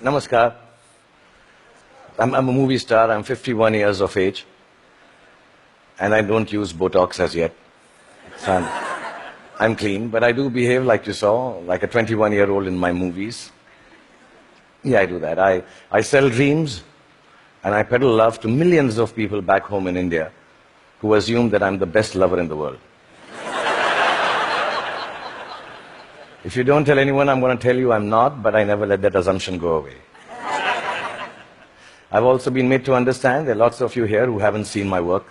Namaskar. I'm a movie star. I'm 51 years of age. And I don't use Botox as yet. So I'm clean, but I do behave like you saw, like a 21-year-old in my movies. Yeah, I do that. I sell dreams, and I peddle love to millions of people back home in India who assume that I'm the best lover in the world. If you don't tell anyone, I'm going to tell you I'm not, but I never let that assumption go away. I've also been made to understand there are lots of you here who haven't seen my work,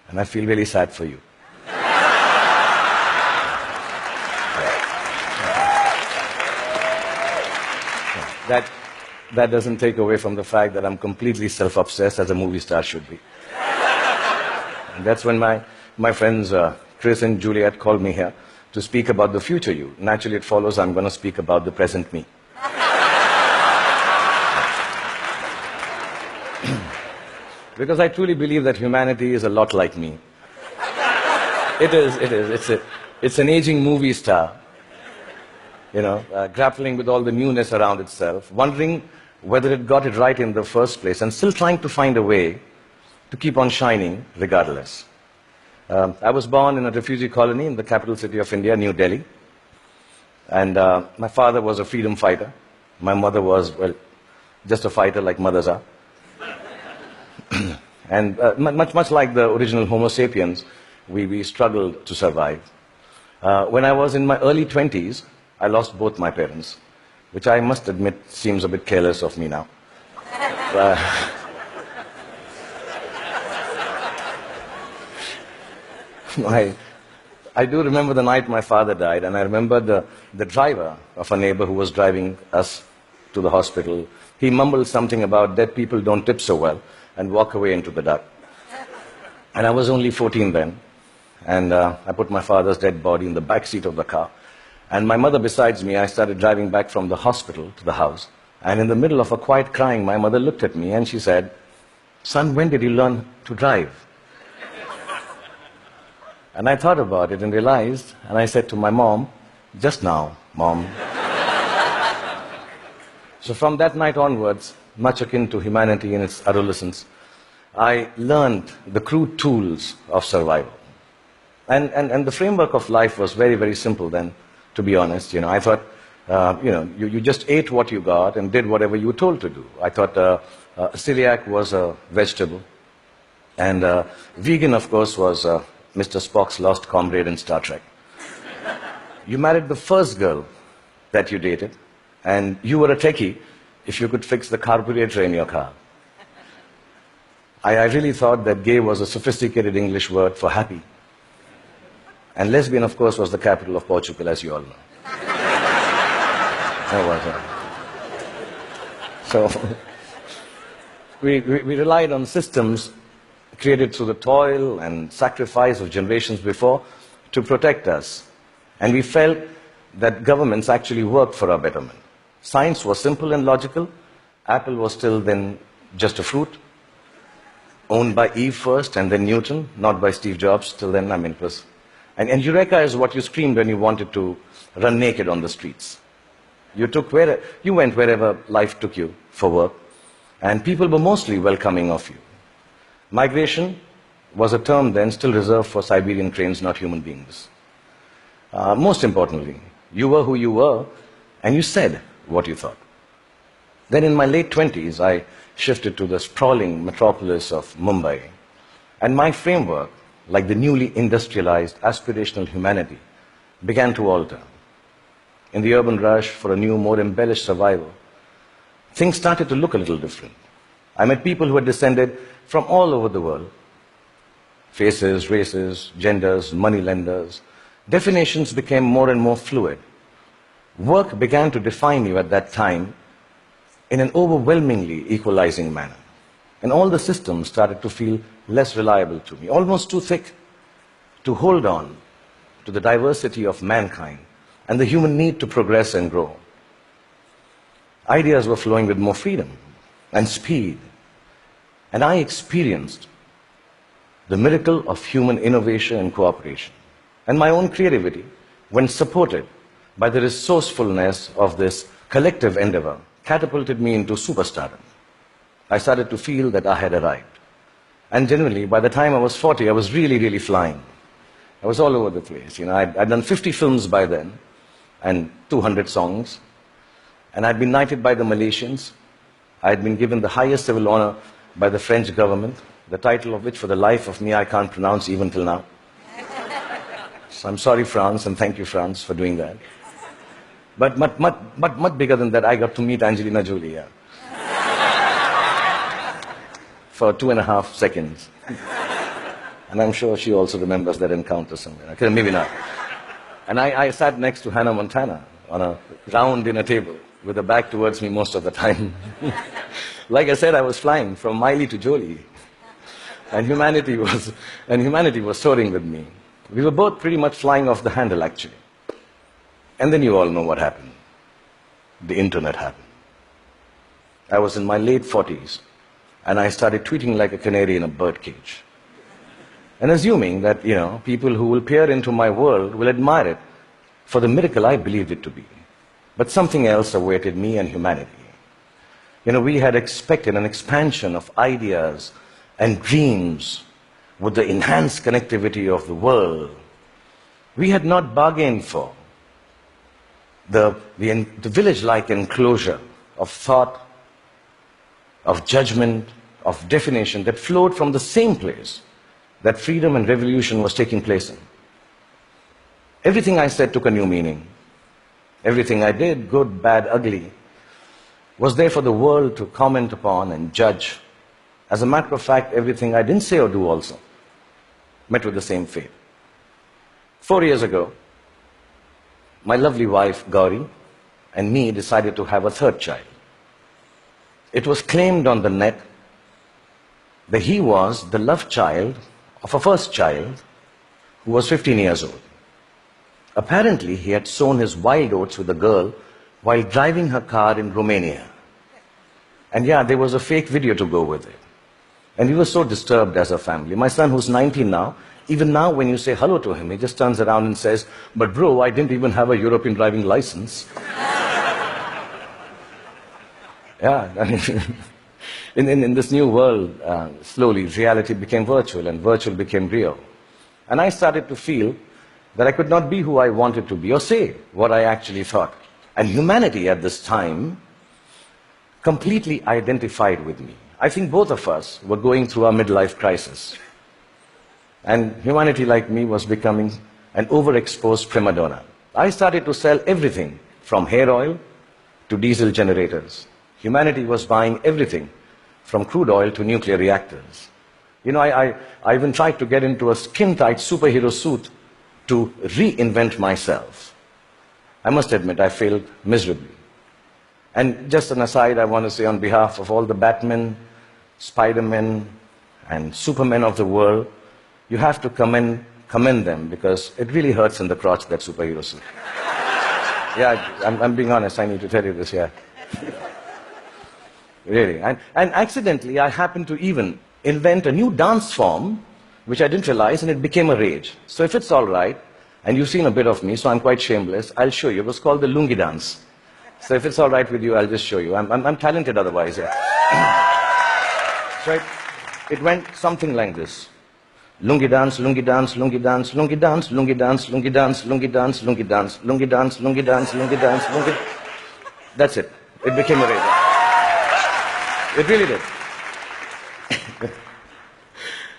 and I feel really sad for you. That doesn't take away from the fact that I'm completely self-obsessed, as a movie star should be. And that's when my friends Chris and Juliet called me here to speak about the future you. Naturally, it follows I'm going to speak about the present me. Because I truly believe that humanity is a lot like me. It is. It's an aging movie star, grappling with all the newness around itself, wondering whether it got it right in the first place, and still trying to find a way to keep on shining regardless. I was born in a refugee colony in the capital city of India, New Delhi. And my father was a freedom fighter. My mother was, well, just a fighter like mothers are. And much like the original Homo sapiens, we struggled to survive. When I was in my early 20s, I lost both my parents, which I must admit seems a bit careless of me now. I do remember the night my father died, and I remember the driver of a neighbor who was driving us to the hospital. He mumbled something about dead people don't tip so well and walk away into the dark. And I was only 14 then, and I put my father's dead body in the back seat of the car. And my mother besides me, I started driving back from the hospital to the house. And in the middle of a quiet crying, my mother looked at me and she said, "Son, when did you learn to drive?" And I thought about it and realized, and I said to my mom, "Just now, Mom." So from that night onwards, much akin to humanity in its adolescence, I learned the crude tools of survival. And the framework of life was very, very simple then, to be honest. I thought, you just ate what you got and did whatever you were told to do. I thought celiac was a vegetable. And vegan, of course, was Mr. Spock's lost comrade in Star Trek. You married the first girl that you dated, and you were a techie if you could fix the carburetor in your car. I really thought that gay was a sophisticated English word for happy. And lesbian, of course, was the capital of Portugal, as you all know. That was it. So we relied on systems created through the toil and sacrifice of generations before to protect us. And we felt that governments actually worked for our betterment. Science was simple and logical. Apple was still then just a fruit, owned by Eve first and then Newton, not by Steve Jobs. Till then, it was... And Eureka is what you screamed when you wanted to run naked on the streets. You went wherever life took you for work, and people were mostly welcoming of you. Migration was a term then still reserved for Siberian cranes, not human beings. Most importantly, you were who you were, and you said what you thought. Then in my late 20s, I shifted to the sprawling metropolis of Mumbai, and my framework, like the newly industrialized aspirational humanity, began to alter. In the urban rush for a new, more embellished survival, things started to look a little different. I met people who had descended from all over the world. Faces, races, genders, moneylenders. Definitions became more and more fluid. Work began to define you at that time in an overwhelmingly equalizing manner. And all the systems started to feel less reliable to me, almost too thick to hold on to the diversity of mankind and the human need to progress and grow. Ideas were flowing with more freedom and speed. And I experienced the miracle of human innovation and cooperation. And my own creativity, when supported by the resourcefulness of this collective endeavor, catapulted me into superstardom. I started to feel that I had arrived. And generally, by the time I was 40, I was really, really flying. I was all over the place. You know, I'd done 50 films by then, and 200 songs. And I'd been knighted by the Malaysians. I'd been given the highest civil honor by the French government, the title of which, for the life of me, I can't pronounce even till now. So I'm sorry, France, and thank you, France, for doing that. But much bigger than that, I got to meet Angelina Jolie, yeah. For 2.5 seconds. And I'm sure she also remembers that encounter somewhere. Okay, maybe not. And I sat next to Hannah Montana on a round dinner table with her back towards me most of the time. Like I said, I was flying from Miley to Jolie. And humanity was soaring with me. We were both pretty much flying off the handle, actually. And then you all know what happened. The internet happened. I was in my late 40s, and I started tweeting like a canary in a birdcage. And assuming that, you know, people who will peer into my world will admire it for the miracle I believed it to be. But something else awaited me and humanity. You know, we had expected an expansion of ideas and dreams with the enhanced connectivity of the world. We had not bargained for the village-like enclosure of thought, of judgment, of definition that flowed from the same place that freedom and revolution was taking place in. Everything I said took a new meaning. Everything I did, good, bad, ugly, was there for the world to comment upon and judge. As a matter of fact, everything I didn't say or do also met with the same fate. 4 years ago, my lovely wife, Gauri, and me decided to have a third child. It was claimed on the net that he was the love child of a first child who was 15 years old. Apparently, he had sown his wild oats with a girl while driving her car in Romania. And yeah, there was a fake video to go with it. And we were so disturbed as a family. My son, who's 19 now, even now when you say hello to him, he just turns around and says, "But bro, I didn't even have a European driving license." Yeah, I mean, in this new world, slowly reality became virtual and virtual became real. And I started to feel that I could not be who I wanted to be or say what I actually thought. And humanity at this time completely identified with me. I think both of us were going through our midlife crisis. And humanity, like me, was becoming an overexposed prima donna. I started to sell everything from hair oil to diesel generators. Humanity was buying everything from crude oil to nuclear reactors. You know, I even tried to get into a skin-tight superhero suit to reinvent myself. I must admit, I failed miserably. And just an aside, I want to say on behalf of all the Batmen, Spider-Men, and Supermen of the world, you have to commend them, because it really hurts in the crotch, that superhero suit. Yeah, I'm being honest, I need to tell you this, yeah. Really. And accidentally, I happened to even invent a new dance form, which I didn't realize, and it became a rage. So if it's all right, and you've seen a bit of me, so I'm quite shameless, I'll show you. It was called the lungi dance. So if it's all right with you, I'll just show you. I'm talented otherwise, yeah. So it went something like this. Lungi dance, lungi dance, lungi dance, lungi dance, lungi dance, lungi dance, lungi dance, lungi dance, lungi dance, lungi dance, lungi dance, lungi. That's it. It became a rage. It really did.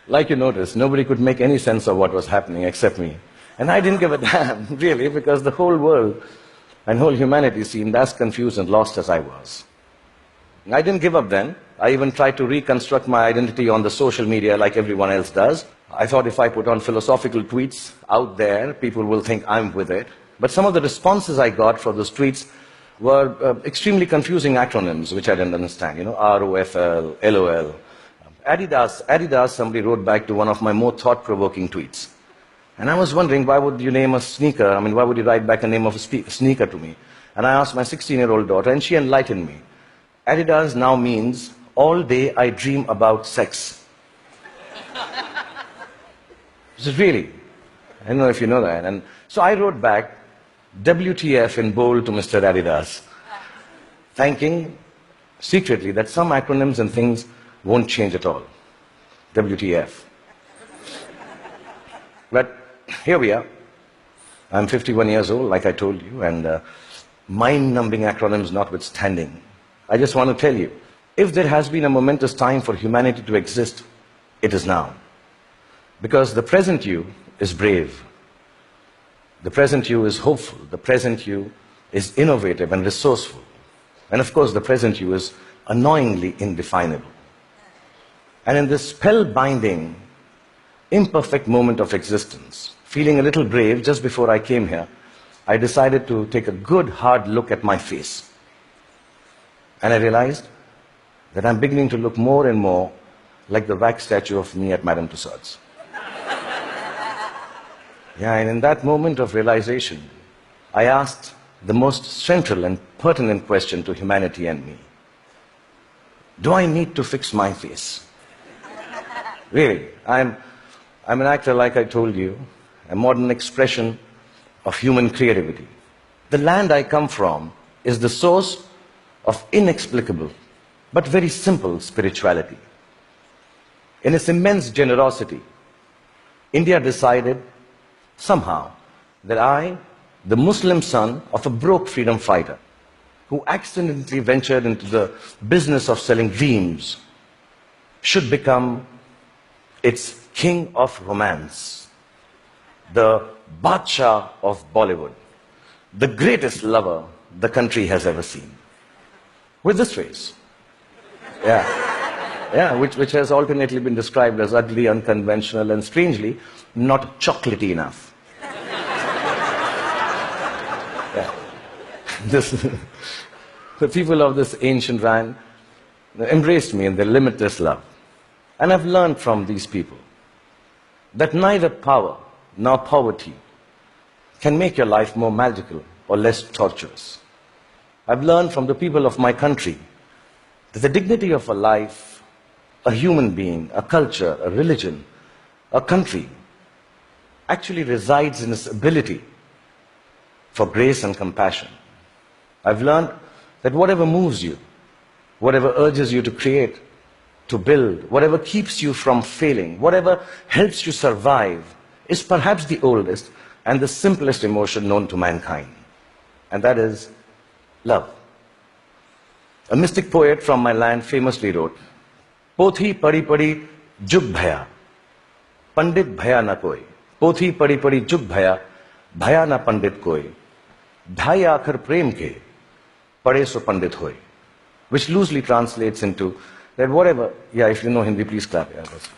Like you noticed, nobody could make any sense of what was happening except me. And I didn't give a damn, really, because the whole world and whole humanity seemed as confused and lost as I was. I didn't give up then. I even tried to reconstruct my identity on the social media like everyone else does. I thought if I put on philosophical tweets out there, people will think I'm with it. But some of the responses I got for those tweets were extremely confusing acronyms, which I didn't understand. You know, ROFL, LOL. Adidas, somebody wrote back to one of my more thought-provoking tweets. And I was wondering, why would you name a sneaker? I mean, why would you write back a name of a sneaker to me? And I asked my 16-year-old daughter, and she enlightened me. Adidas now means, all day I dream about sex. So really, I don't know if you know that. And so I wrote back, WTF in bold to Mr. Adidas, thanking secretly that some acronyms and things won't change at all. WTF. But here we are. I'm 51 years old, like I told you, and mind-numbing acronyms notwithstanding, I just want to tell you, if there has been a momentous time for humanity to exist, it is now. Because the present you is brave. The present you is hopeful. The present you is innovative and resourceful. And of course, the present you is annoyingly indefinable. And in this spellbinding, imperfect moment of existence, feeling a little brave just before I came here, I decided to take a good hard look at my face. And I realized that I'm beginning to look more and more like the wax statue of me at Madame Tussauds. Yeah, and in that moment of realization, I asked the most central and pertinent question to humanity and me. Do I need to fix my face? Really, I'm an actor, like I told you, a modern expression of human creativity. The land I come from is the source of inexplicable but very simple spirituality. In its immense generosity, India decided somehow that I, the Muslim son of a broke freedom fighter who accidentally ventured into the business of selling dreams, should become its king of romance, the Badshah of Bollywood, the greatest lover the country has ever seen. With this face. Yeah, which has alternately been described as ugly, unconventional, and strangely, not chocolatey enough. Yeah. The people of this ancient land embraced me in their limitless love. And I've learned from these people that neither power nor poverty can make your life more magical or less torturous. I've learned from the people of my country that the dignity of a life, a human being, a culture, a religion, a country, actually resides in its ability for grace and compassion. I've learned that whatever moves you, whatever urges you to create, to build, whatever keeps you from failing, whatever helps you survive, is perhaps the oldest and the simplest emotion known to mankind. And that is love. A mystic poet from my land famously wrote, Pothi padi padi jug bhaya, pandit bhaya na koi. Pothi padi padi jug bhaya na pandit koi. Dhai aakhar prem ke, pade so pandit hoy. Which loosely translates into that whatever, yeah, if you know Hindi, please clap. Yeah, it's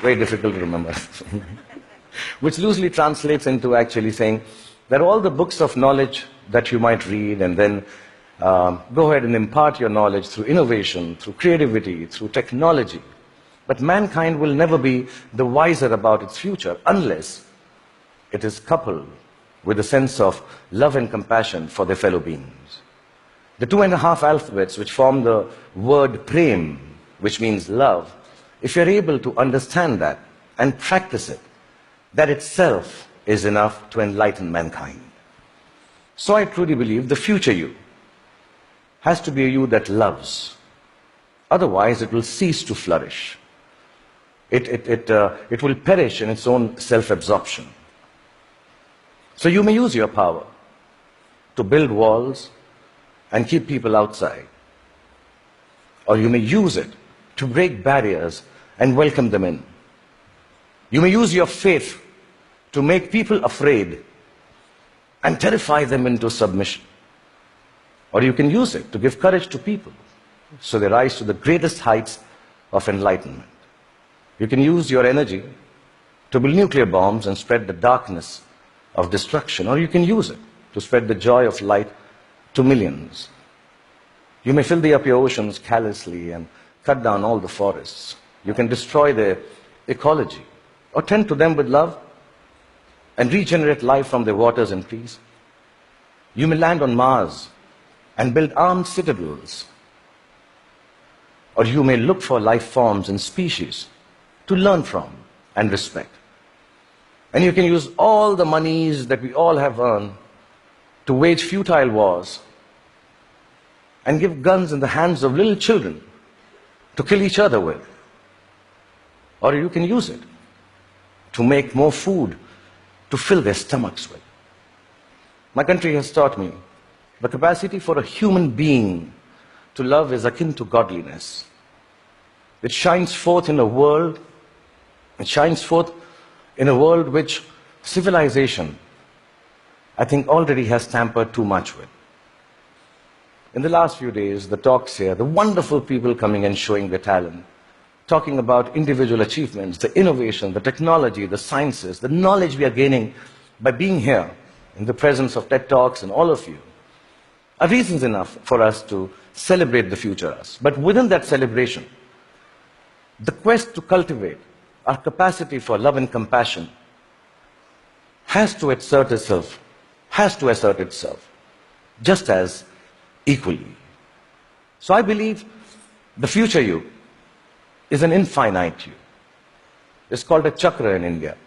very difficult to remember. Which loosely translates into actually saying that all the books of knowledge that you might read and then go ahead and impart your knowledge through innovation, through creativity, through technology. But mankind will never be the wiser about its future unless it is coupled with a sense of love and compassion for their fellow beings. The 2.5 alphabets which form the word prem, which means love, if you're able to understand that and practice it, that itself is enough to enlighten mankind. So I truly believe the future you has to be a you that loves. Otherwise, it will cease to flourish. It will perish in its own self-absorption. So you may use your power to build walls and keep people outside. Or you may use it to break barriers and welcome them in. You may use your faith to make people afraid and terrify them into submission. Or you can use it to give courage to people so they rise to the greatest heights of enlightenment. You can use your energy to build nuclear bombs and spread the darkness of destruction. Or you can use it to spread the joy of light to millions. You may filthy up your oceans callously and cut down all the forests. You can destroy their ecology or tend to them with love and regenerate life from their waters and trees. You may land on Mars and build armed citadels. Or you may look for life forms and species to learn from and respect. And you can use all the monies that we all have earned to wage futile wars and give guns in the hands of little children to kill each other with. Or you can use it to make more food to fill their stomachs with. My country has taught me the capacity for a human being to love is akin to godliness. It shines forth in a world, which civilization, I think, already has tampered too much with. In the last few days, the talks here, the wonderful people coming and showing their talent, talking about individual achievements, the innovation, the technology, the sciences, the knowledge we are gaining by being here in the presence of TED Talks and all of you, are reasons enough for us to celebrate the future us. But within that celebration, the quest to cultivate our capacity for love and compassion has to assert itself just as equally. So I believe the future you is an infinite you. It's called a chakra in India,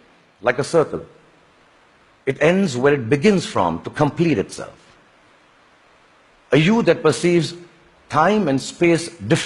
like a circle. It ends where it begins from to complete itself. A you that perceives time and space differently.